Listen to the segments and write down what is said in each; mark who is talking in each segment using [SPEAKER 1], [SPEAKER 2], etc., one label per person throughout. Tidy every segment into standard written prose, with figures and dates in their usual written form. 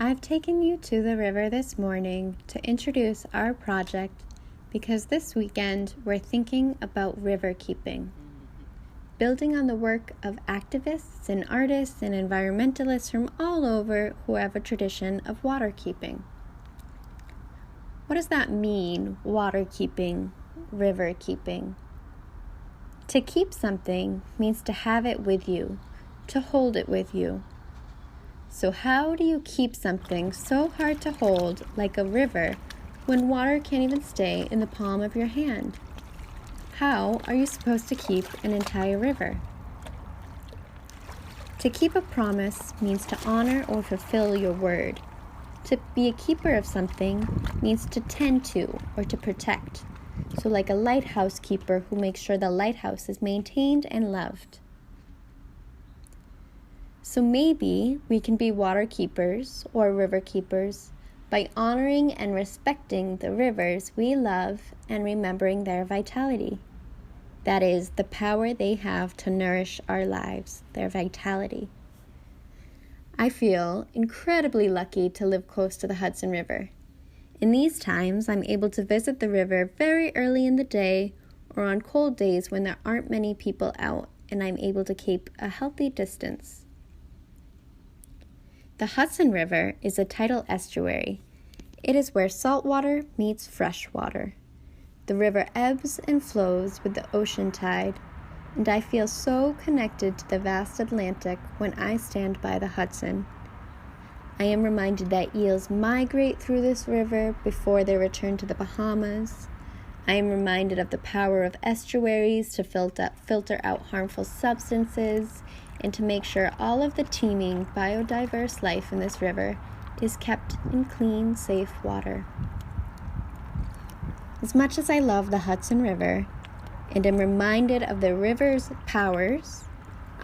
[SPEAKER 1] I've taken you to the river this morning to introduce our project because this weekend we're thinking about river keeping. Building on the work of activists and artists and environmentalists from all over who have a tradition of water keeping. What does that mean, water keeping, river keeping? To keep something means to have it with you, to hold it with you. So how do you keep something so hard to hold, like a river, when water can't even stay in the palm of your hand? How are you supposed to keep an entire river? To keep a promise means to honor or fulfill your word. To be a keeper of something means to tend to or to protect. So like a lighthouse keeper who makes sure the lighthouse is maintained and loved. So maybe we can be water keepers or river keepers by honoring and respecting the rivers we love and remembering their vitality. That is, the power they have to nourish our lives, their vitality. I feel incredibly lucky to live close to the Hudson River. In these times, I'm able to visit the river very early in the day or on cold days when there aren't many people out and I'm able to keep a healthy distance. The Hudson River is a tidal estuary. It is where salt water meets fresh water. The river ebbs and flows with the ocean tide, and I feel so connected to the vast Atlantic when I stand by the Hudson. I am reminded that eels migrate through this river before they return to the Bahamas. I am reminded of the power of estuaries to filter out harmful substances and to make sure all of the teeming, biodiverse life in this river is kept in clean, safe water. As much as I love the Hudson River and am reminded of the river's powers,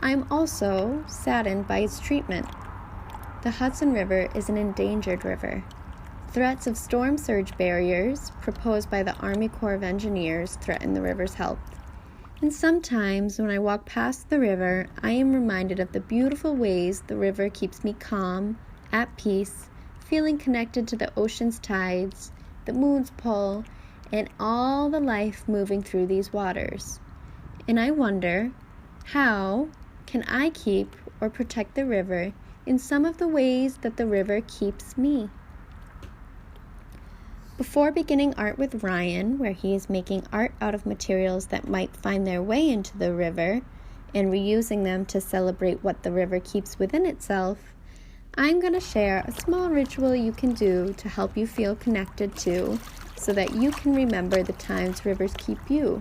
[SPEAKER 1] I'm also saddened by its treatment. The Hudson River is an endangered river. Threats of storm surge barriers proposed by the Army Corps of Engineers threaten the river's health. And sometimes when I walk past the river, I am reminded of the beautiful ways the river keeps me calm, at peace, feeling connected to the ocean's tides, the moon's pull, and all the life moving through these waters. And I wonder, how can I keep or protect the river in some of the ways that the river keeps me? Before beginning art with Ryan, where he is making art out of materials that might find their way into the river and reusing them to celebrate what the river keeps within itself, I'm going to share a small ritual you can do to help you feel connected to so that you can remember the times rivers keep you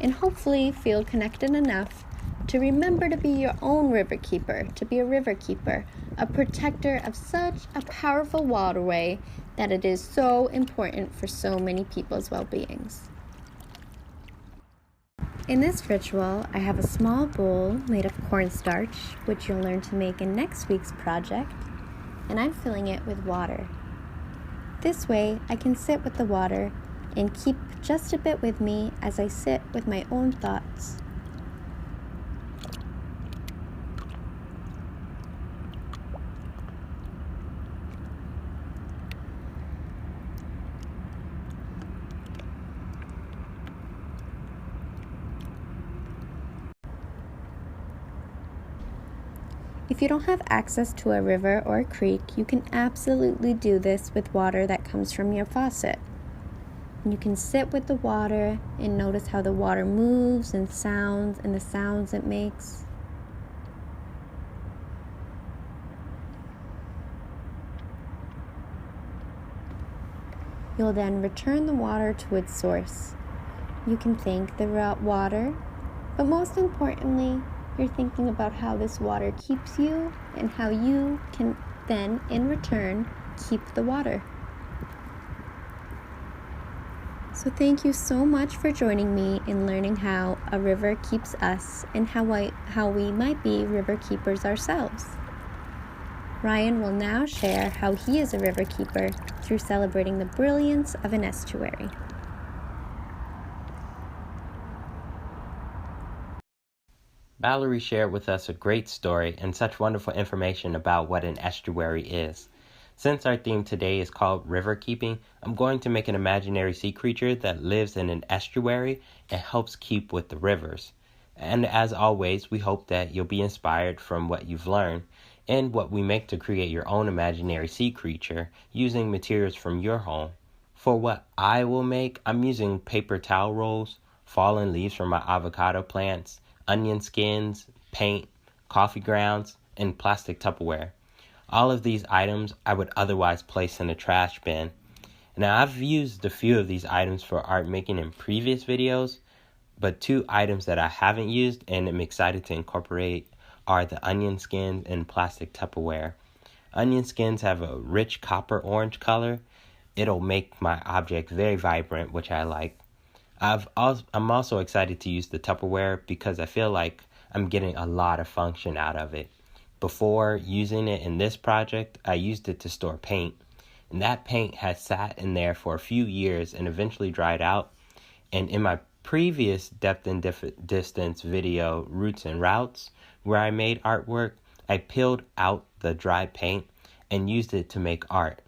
[SPEAKER 1] and hopefully feel connected enough to remember to be your own river keeper, to be a river keeper, a protector of such a powerful waterway that it is so important for so many people's well-beings. In this ritual, I have a small bowl made of cornstarch, which you'll learn to make in next week's project, and I'm filling it with water. This way, I can sit with the water and keep just a bit with me as I sit with my own thoughts. If you don't have access to a river or a creek, you can absolutely do this with water that comes from your faucet. And you can sit with the water and notice how the water moves and the sounds it makes. You'll then return the water to its source. You can thank the water, but most importantly, you're thinking about how this water keeps you and how you can then, in return, keep the water. So thank you so much for joining me in learning how a river keeps us and how we might be river keepers ourselves. Ryan will now share how he is a river keeper through celebrating the brilliance of an estuary.
[SPEAKER 2] Valerie shared with us a great story and such wonderful information about what an estuary is. Since our theme today is called river keeping, I'm going to make an imaginary sea creature that lives in an estuary and helps keep with the rivers. And as always, we hope that you'll be inspired from what you've learned and what we make to create your own imaginary sea creature using materials from your home. For what I will make, I'm using paper towel rolls, fallen leaves from my avocado plants, onion skins, paint, coffee grounds, and plastic Tupperware. All of these items I would otherwise place in a trash bin. Now, I've used a few of these items for art making in previous videos, but two items that I haven't used and am excited to incorporate are the onion skins and plastic Tupperware. Onion skins have a rich copper orange color. It'll make my object very vibrant, which I like. I'm also excited to use the Tupperware because I feel like I'm getting a lot of function out of it. Before using it in this project, I used it to store paint. And that paint had sat in there for a few years and eventually dried out. And in my previous depth and distance video, Roots and Routes, where I made artwork, I peeled out the dry paint and used it to make art.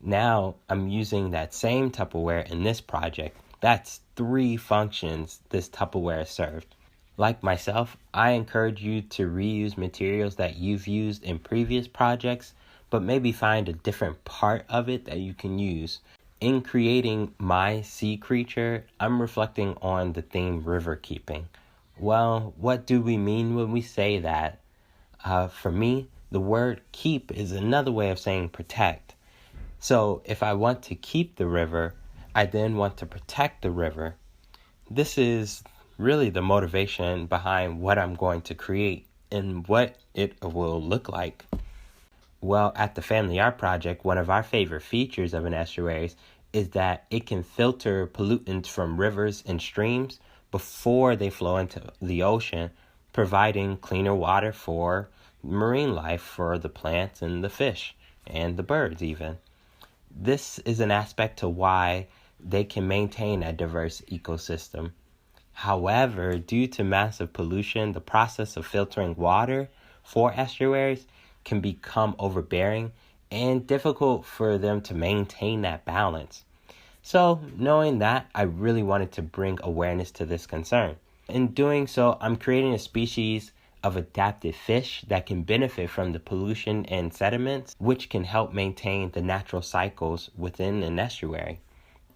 [SPEAKER 2] Now I'm using that same Tupperware in this project. That's 3 functions this Tupperware served. Like myself, I encourage you to reuse materials that you've used in previous projects, but maybe find a different part of it that you can use. In creating my sea creature, I'm reflecting on the theme river keeping. Well, what do we mean when we say that? For me, the word keep is another way of saying protect. So if I want to keep the river, I then want to protect the river. This is really the motivation behind what I'm going to create and what it will look like. Well, at the Family Art Project, one of our favorite features of an estuary is that it can filter pollutants from rivers and streams before they flow into the ocean, providing cleaner water for marine life, for the plants and the fish and the birds even. This is an aspect to why they can maintain a diverse ecosystem. However, due to massive pollution, the process of filtering water for estuaries can become overbearing and difficult for them to maintain that balance. So, knowing that, I really wanted to bring awareness to this concern. In doing so, I'm creating a species of adapted fish that can benefit from the pollution and sediments, which can help maintain the natural cycles within an estuary.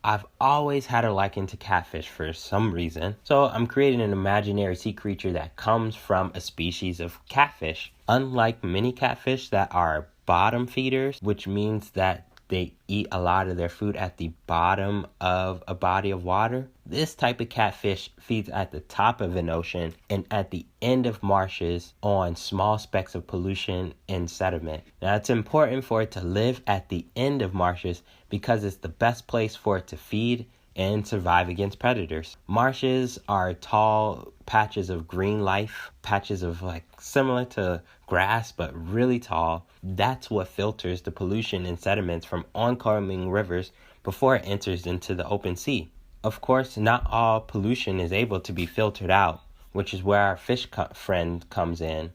[SPEAKER 2] I've always had a liking to catfish for some reason, so I'm creating an imaginary sea creature that comes from a species of catfish. Unlike many catfish that are bottom feeders, which means that they eat a lot of their food at the bottom of a body of water, this type of catfish feeds at the top of an ocean and at the end of marshes on small specks of pollution and sediment. Now, it's important for it to live at the end of marshes because it's the best place for it to feed and survive against predators. Marshes are tall patches of green life, patches of similar to grass but really tall. That's what filters the pollution and sediments from oncoming rivers before it enters into the open sea. Of course, not all pollution is able to be filtered out, which is where our fish friend comes in.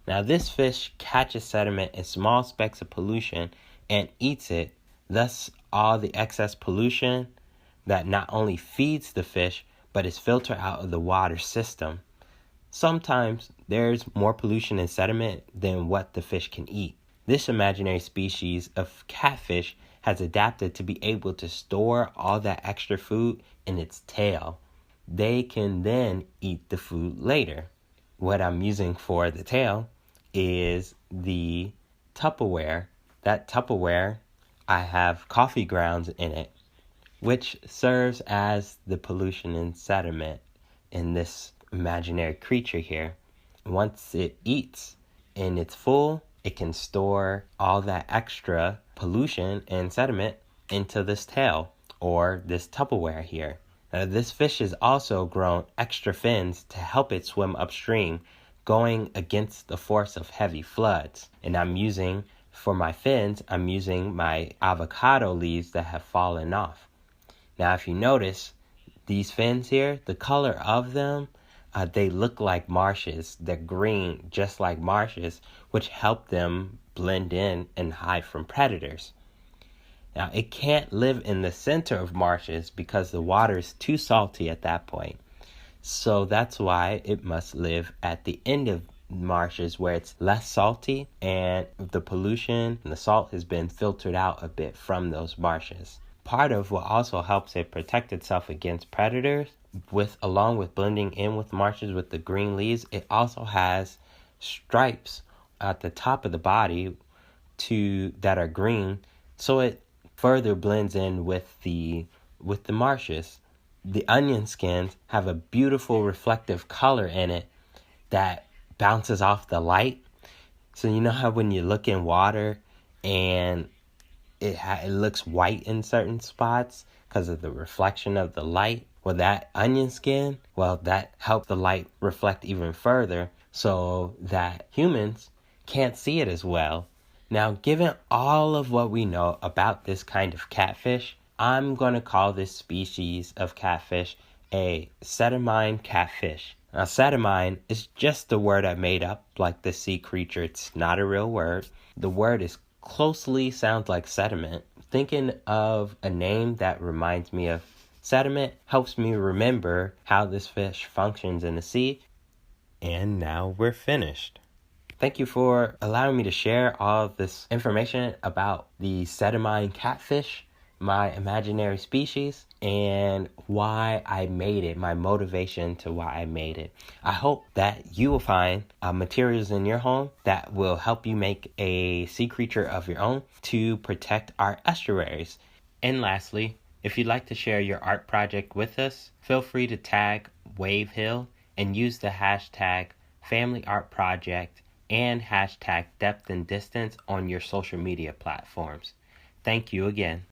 [SPEAKER 2] Now, this fish catches sediment and small specks of pollution and eats it, thus all the excess pollution that not only feeds the fish, but is filtered out of the water system. Sometimes there's more pollution and sediment than what the fish can eat. This imaginary species of catfish has adapted to be able to store all that extra food in its tail. They can then eat the food later. What I'm using for the tail is the Tupperware. That Tupperware, I have coffee grounds in it, which serves as the pollution and sediment in this imaginary creature here. Once it eats and it's full, it can store all that extra pollution and sediment into this tail or this Tupperware here. Now, this fish has also grown extra fins to help it swim upstream, going against the force of heavy floods. And for my fins, I'm using my avocado leaves that have fallen off. Now, if you notice, these fins here, the color of them, they look like marshes. They're green, just like marshes, which help them blend in and hide from predators. Now, it can't live in the center of marshes because the water is too salty at that point. So that's why it must live at the end of marshes where it's less salty and the pollution and the salt has been filtered out a bit from those marshes. Part of what also helps it protect itself against predators, along with blending in with marshes with the green leaves, it also has stripes at the top of the body that are green, so it further blends in with the marshes. The onion skins have a beautiful reflective color in it that bounces off the light. So you know how when you look in water and it looks white in certain spots because of the reflection of the light? Well, that onion skin, that helps the light reflect even further so that humans can't see it as well. Now, given all of what we know about this kind of catfish, I'm going to call this species of catfish a sedimine catfish. Now, sedimine is just the word I made up, like the sea creature. It's not a real word. The word closely sounds like sediment. Thinking of a name that reminds me of sediment helps me remember how this fish functions in the sea. And now we're finished. Thank you for allowing me to share all of this information about the sedimine catfish, my imaginary species, and why I made it, my motivation to why I made it. I hope that you will find materials in your home that will help you make a sea creature of your own to protect our estuaries. And lastly, if you'd like to share your art project with us, feel free to tag Wave Hill and use the hashtag FamilyArtProject and hashtag depth and distance on your social media platforms. Thank you again.